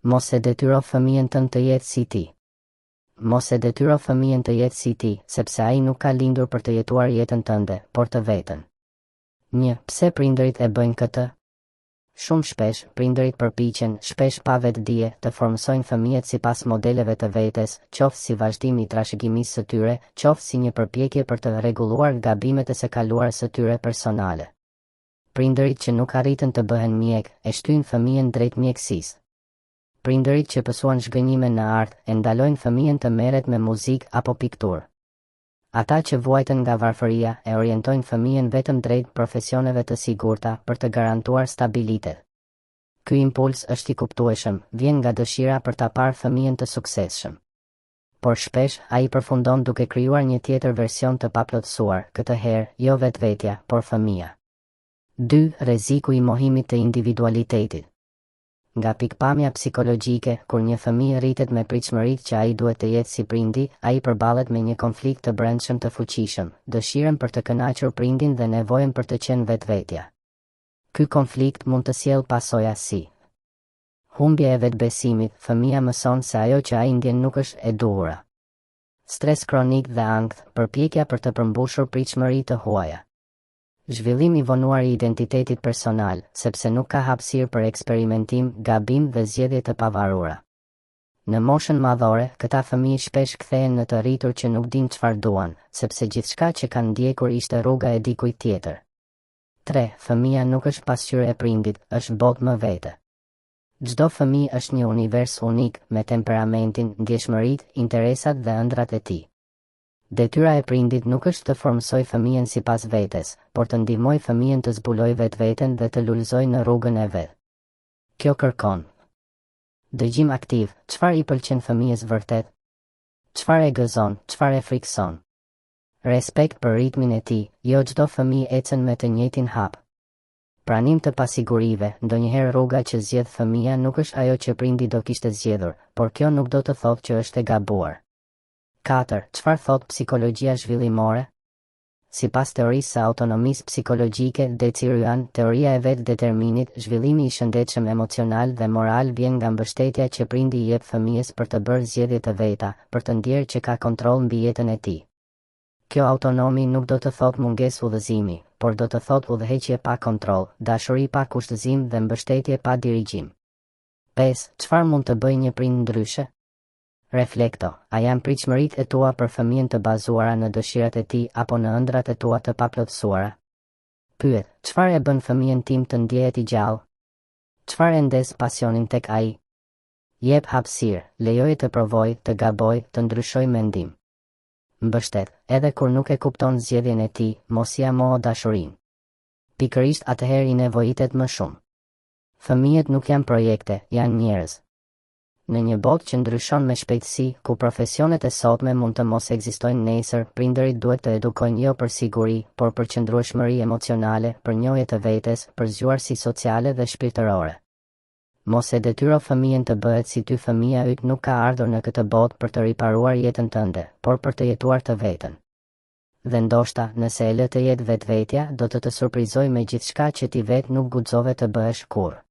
Mos e detyro fëmijën tënd të jetë si ti. Mos e detyro fëmijën të jetë si ti, sepse ai nuk ka lindur për të jetuar jetën tënde, por të vetën. 1. Pse prindërit e bëjnë këtë? Shumë shpesh, prindërit përpiqen, shpesh pa vetdije, të formsojnë fëmijët sipas modeleve të vetes, qoftë si vazhdim i trashëgimisë së tyre, qoftë si një përpjekje për të rregulluar gabimet e së kaluar së tyre personale. Prindërit që nuk arritën të bëhen mjek, e shtyjnë fëmijën drejt mjekësisë. Prindërit që pësuan zhgënjime në art, e ndalojnë fëmijën të merret me muzikë apo pikturë. Ata që vuajtën nga varfëria e orientojnë fëmijën vetëm drejt profesioneve të sigurta për të garantuar stabilitet. Ky impuls është i kuptueshëm, vjen nga dëshira për ta parë fëmijën të suksesshëm. Por shpesh ai përfundon duke krijuar një tjetër version të paplotësuar, këtë herë jo vetvetja, por fëmia. 2. Rreziku i mohimit të individualitetit. Nga pikpamja psikologjike, kur një fëmijë rritet me pritshmëritë që ai duhet të jetë si prindi, ai përballet me një konflikt të brendshëm të fuqishëm, dëshirën për të kënaqur prindin dhe nevojën për të qenë vetvetja. Ky konflikt mund të sjellë pasoja si humbje e vetbesimit, fëmia mëson se ajo që ai ndjen nuk është e duhura. Stres kronik dhe ankth, përpjekja për të përmbushur pritshmëri të huaja. Zhvillim i vonuar i identitetit personal, sepse nuk ka hapësirë për eksperimentim, gabim dhe zgjedhje të pavarura. Në moshën madhore, këta fëmijë shpesh kthehen në të rritur që nuk dinë çfarë duan, sepse gjithçka që kanë ndjekur ishte rruga e dikujt tjetër. 3. Fëmia nuk është pasqyrë e prindit, është botë më vete. Çdo fëmijë është një univers unik, me temperamentin, ndjeshmëritë, interesat dhe ëndrat e tij. Detyra e prindit nuk është të formsoj fëmijën sipas vetes, por të ndihmoj fëmijën të zbulojë vetveten dhe të lulëzojë në rrugën e vet. Kjo kërkon dëgjim aktiv, çfarë i pëlqen fëmijës vërtet? Çfarë e gëzon, çfarë e frikson? Respekt për ritmin e tij, jo çdo fëmijë ecën me të njëjtin hap. Pranim të pasigurive, ndonjëherë rruga që zgjedh fëmia nuk është ajo që prindi do kishte zgjedhur, por kjo nuk do të thotë që është e gabuar. 4. Çfarë thot psikologjia zhvillimore? Sipas teorisë së autonomisë psikologjike, Decirian, teoria e vetë determinit, zhvillimi i shëndetshëm emocional dhe moral vjen nga mbështetja që prindi i jep fëmijës për të bërë zgjedhje të veta, për të ndjerë që ka kontroll mbi jetën e tij. Kjo autonomi nuk do të thotë mungesë udhëzimi, por do të thotë udhëheqje pa kontroll, dashuri pa kushtëzim dhe mbështetje pa dirigjim. 5. Çfarë mund të bëjë një prind ndryshe? Reflekto, a janë pritshmëritë e tua për fëmijën të bazuara në dëshirat e tij apo në ëndrat e tua të paplotësuara? Pyet, çfarë e bën fëmijën tim të ndjehet i gjallë? Çfarë e ndes pasionin tek ai? Jep hapësirë, lejoje të provojë, të gabojë, të ndryshojë mendim. Mbështet, edhe kur nuk e kupton zgjedhjen e tij, mos ia moho dashurinë. Pikërisht atëherë i nevojitet më shumë. Fëmijët nuk janë projekte, janë njerëz. Në një botë që ndryshon me shpejtësi, ku profesionet e sotme mund të mos ekzistojnë nesër, prindërit duhet të edukojnë jo për siguri, por për qëndrueshmëri emocionale, për njohje të vetes, për zgjuarsi sociale dhe shpirtërore. Mos e detyro fëmijën të bëhet si ty, fëmia yt nuk ka ardhur në këtë botë për të riparuar jetën tënde, por për të jetuar të vetën. Dhe ndoshta, nëse e lë të jetë vetvetja, do të surprizojë me gjithçka që ti vetë nuk guxove të bëhesh kurrë.